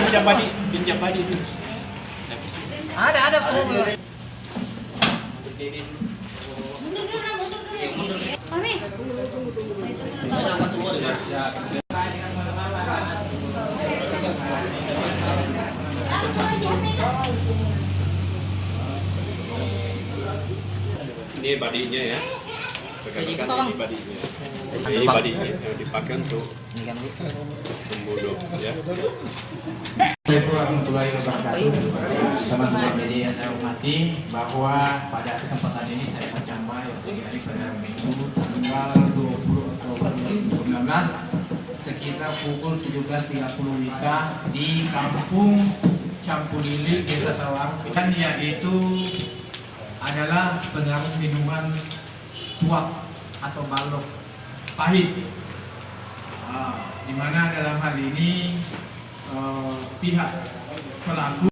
pinjam badi dulu. Ada semua. Mami. Ini badinya ya. Pegang-pegang ini badinya. Ini badinya yang dipakai untuk membunuh ya. Assalamualaikum warahmatullahi wabarakatuh. Teman-teman media yang saya hormati, bahwa pada kesempatan ini saya Pacamba yang terjadi pada Minggu tanggal 20 Oktober 2019 sekitar pukul 17.30 WITA di Kampung Campulili, Desa Sawang, dan yaitu adalah pengaruh minuman tuak atau balok pahit, di mana dalam hal ini pihak pelaku